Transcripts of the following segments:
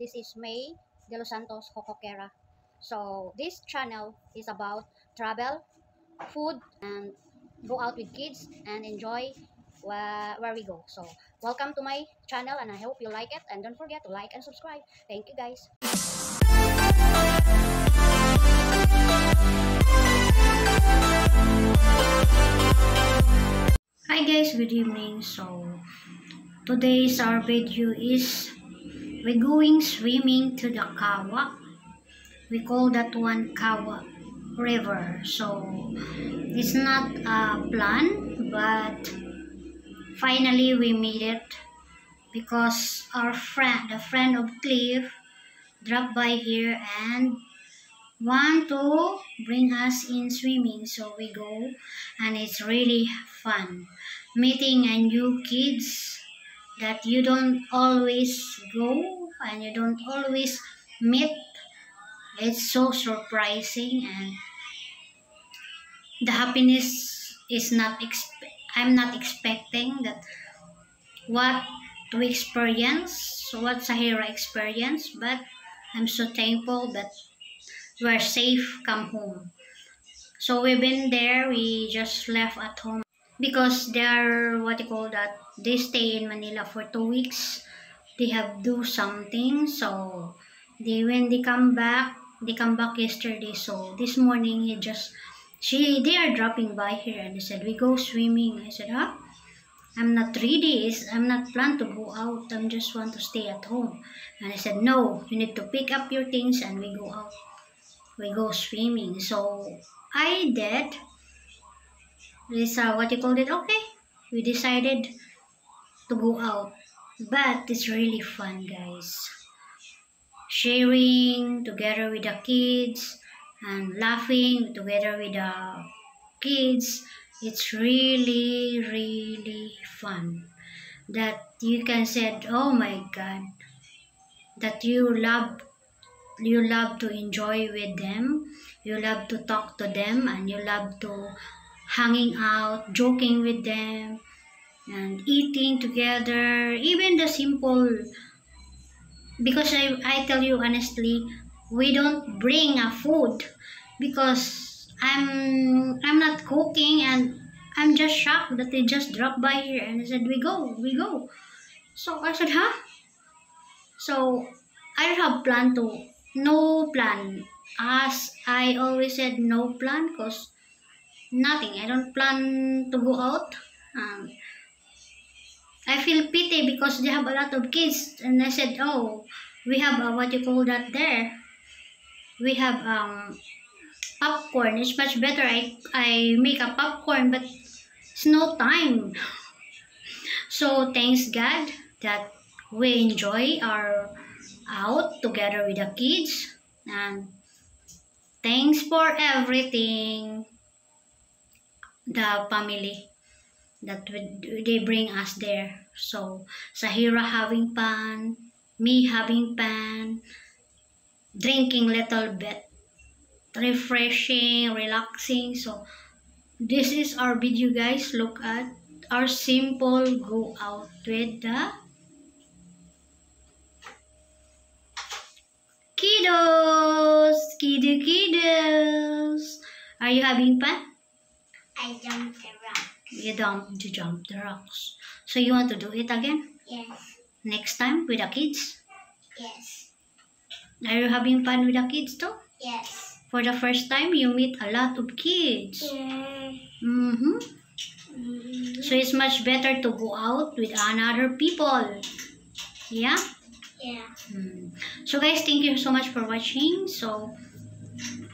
This is May De Los Santos Cocoquera. So this channel is about travel, food, and go out with kids and enjoy where we go. So welcome to my channel, and I hope you like it, and don't forget to like and subscribe. Thank you guys. Hi guys, good evening. So today's our video is we're going swimming to the Kawa. We call that one Kawa River. So it's not a plan, but finally we made it because our friend, the friend of Cliff, dropped by here and want to bring us in swimming. So we go, and it's really fun meeting a new kids that you don't always go and you don't always meet. It's so surprising, and the happiness is not I'm not expecting that what to experience, what Sahira experienced, but I'm so thankful that we're safe come home. So we've been there, we just left at home because they're what you call that, they stay in Manila for 2 weeks. They have do something, so when they come back yesterday. So this morning they are dropping by here and they said we go swimming. I said, huh? I'm not ready. I'm not plan to go out. I just want to stay at home. And I said, no, you need to pick up your things and we go out. We go swimming. So I did. This what you call it? Okay, we decided to go out, but it's really fun, guys. Sharing together with the kids and laughing together with the kids. It's really, really fun. That you can say, oh my God, that you love to enjoy with them, you love to talk to them, and you love to hanging out, joking with them, and eating together. Even the simple, because I tell you honestly, we don't bring a food because I'm not cooking, and I'm just shocked that they just dropped by here and they said we go. So I said, huh? So I don't have no plan. As I always said, no plan, because nothing. I don't plan to go out. I feel pity because they have a lot of kids, and I said, oh, we have what you call that there. We have popcorn. It's much better. I make a popcorn, but it's no time. So thanks God that we enjoy our out together with the kids, and thanks for everything, the family that they bring us there. So Sahira having fun, me having fun, drinking little bit, refreshing, relaxing. So this is our video, guys. Look at our simple go out with the kiddos. Are you having fun? I jumped the rock. You jumped the rocks. So you want to do it again? Yes. Next time with the kids? Yes. Are you having fun with the kids too? Yes. For the first time, you meet a lot of kids. Yeah. So it's much better to go out with another people. Yeah? Yeah. So guys, thank you so much for watching. So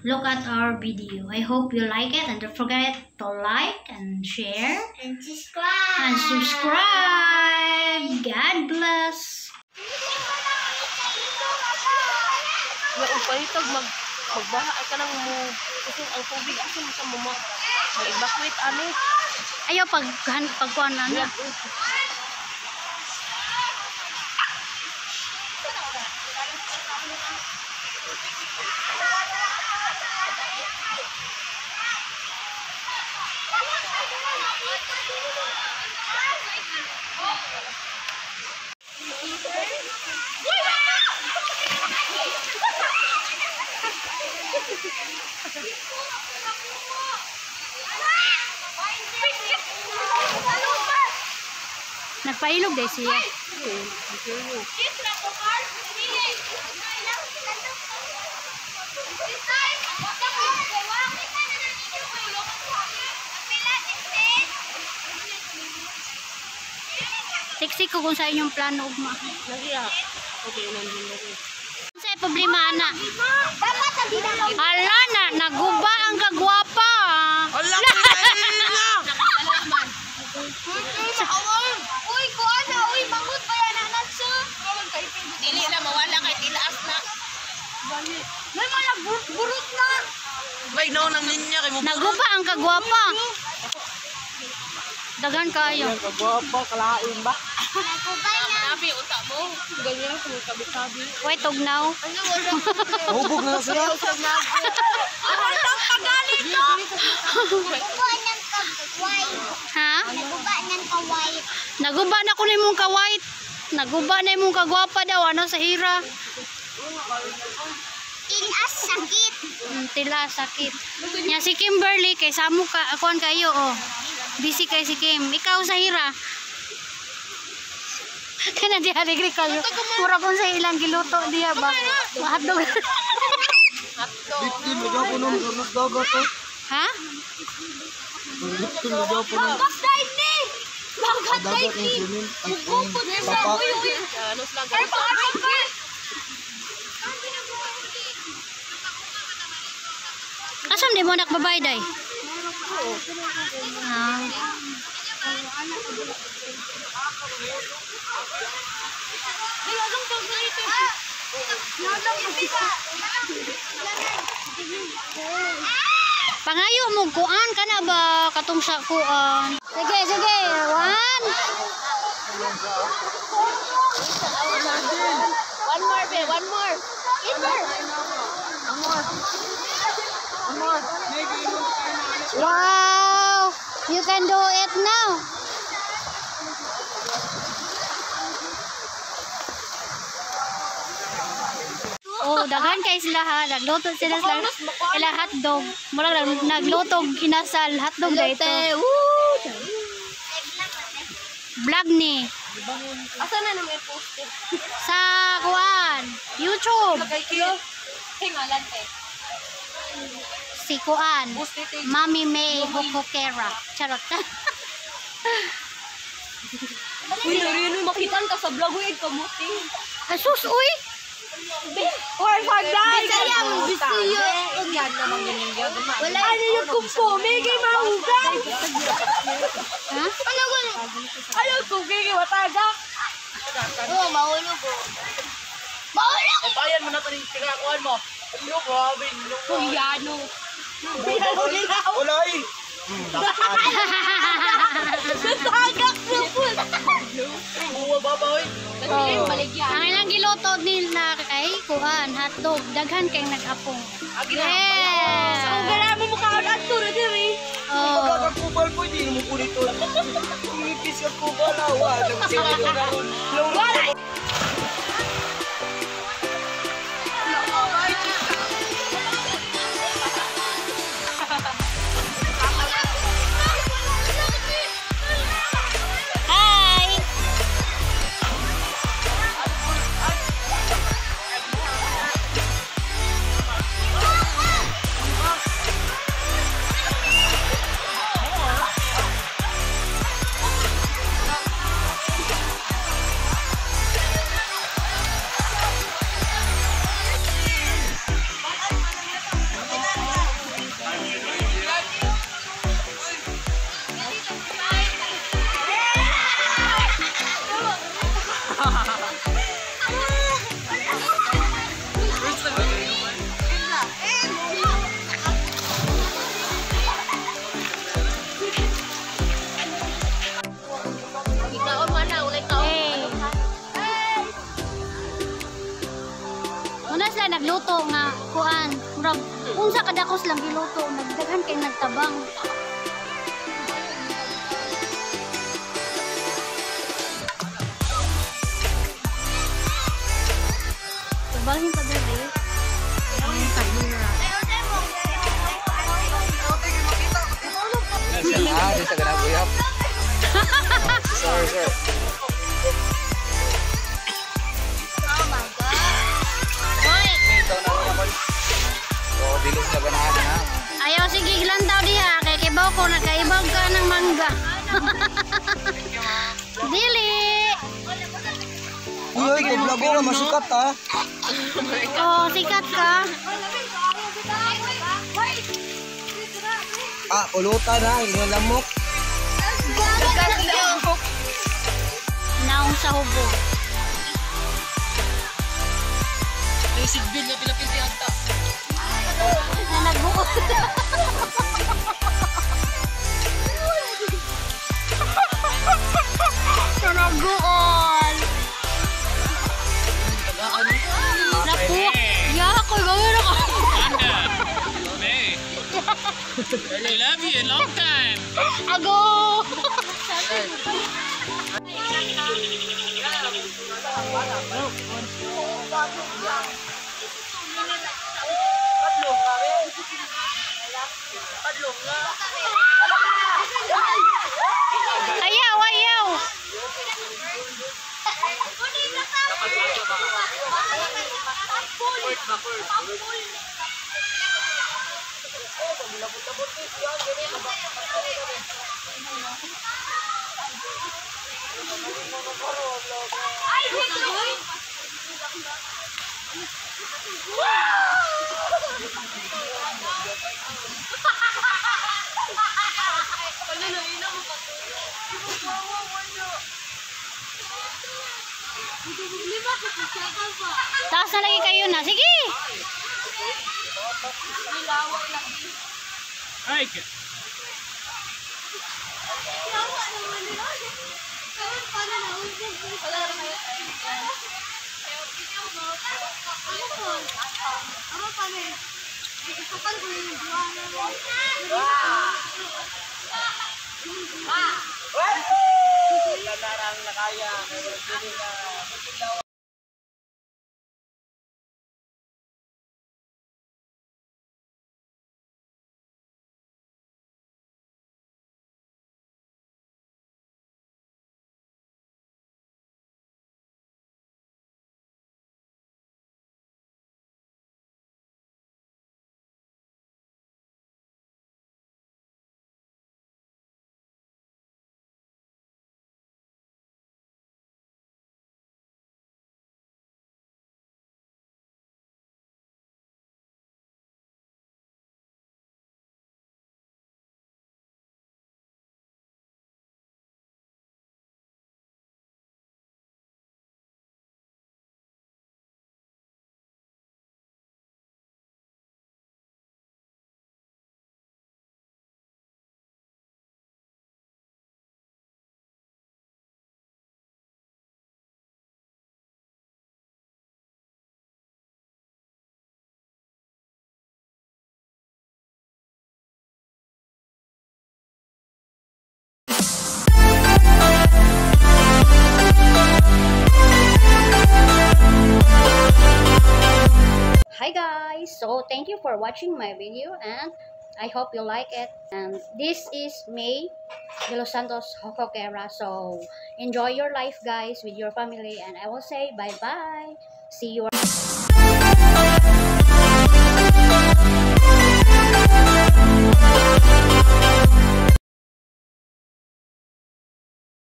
look at our video. I hope you like it, and don't forget to like and share And subscribe. God bless. Palitag magbaha ay kanang mo kasi ang tubig asin sa mo mag-evacuate ani. Ayaw pagkuhan na niya. Nagpailog dahil siya. Siksi ko kung sa inyong plano ugma. Nagiya. Okay, nandiyan na rin. Sa problema ana. Hala na, naguba ang kagwapa. Hala ko Uy, kuha na. Uy, mangut pa yan anak sa. dili na mawala kay tilaas na. May mga burot na. Bay, no nang linya kay mo. Naguba ang kagwapa. Dagan kayo. Kagwapa kalain ba? Nagubay na. Sabi utak mo. Ganyan kung kabi-kabi. Wait, tugnaw. Ano wala? Hubog na sila. Ano itong pagalit to? Naguba niyang ka-white. Ha? Naguba niyang ka-white. Naguba na ko na mong ka-white. Naguba na mong kagwapa daw. Ano sa hira? Tilas sakit. Tila, sakit. Nya si Kimberly, kay Samu ka, akuan kayo, oh. Busy kay si Kim. Ikaw sa hira. Kana di haligri kayo. Mura kung sa ilang giluto diya ba? Mahatdog. Victim na daw po nung urnos dagat to. Ha? Victim na daw po nung Bagat ni! Bagat dagat ng swimming. Papa. Ano sila ganun? Asam di mo nakbabay day? Ah. Pangayo mo kuan kana ba katong sa kuan? Sige, sige. One. One more, be. One more. Wow! You can do it now. Oh, daghan kay sila ha. Nagluto sila sa ila hotdog. Mura nagluto kinasal hotdog dito. Vlog ni Asa na naman post eh? sa kuan YouTube. Kay Kiyo. Hingalan eh. Si kuan Post ito. Mami May Hokokera. Charot. Uy, narino makitan ka sa vlog uy kamuti. Asus uy. Or pagday Sayang, gusto yun. Yan naman yung gagama. Wala na yung kumpo. May kay mahugan. Ha? Ano ko kay wataga? Oo, mahulog ko. Mahulog! Bayan mo na to yung tinakuan mo. Ano grabe no. Kuyano. Ulay. Tagak na po. Buwa babaw. Oh. Ang ilang giluto nila kay kuan hotdog daghan kay nag-apong. Yes. Kung gala mo mukha ka ato na diri. Oh. Pagkakubal ko hindi mo po dito. Pipis ka kubal awa. Wala. Hi. Una sila nagluto nga kuan, murag unsa kadakos lang giluto, nagdaghan kay nagtabang. Tabangin pa dali. Ang kahira. sir. Oh my God. Hoy! Ikaw na rin ako. So, bilog na ganahan na. Ayaw sige glantaw diha kay kibaw ko nagkaibaw ka ng mangga. Dili. Uy, kay vlog ko masikat ha. Oh, sikat ka. Ah, pulutan ha, yung lamok. Naong sa hubog. May sigbil na pilapiti anta. Na nagbuot. Sa nagbuot. Naku, ya ako gawin ako. I love you a long time. Ago. Ayaw, ayaw. Taas na lagi kayo na. Sige. Ay, Lanarang na kaya. Hi guys, so thank you for watching my video and I hope you like it. And this is May de Los Santos Hocoquera. So enjoy your life guys with your family and I will say bye bye. See you.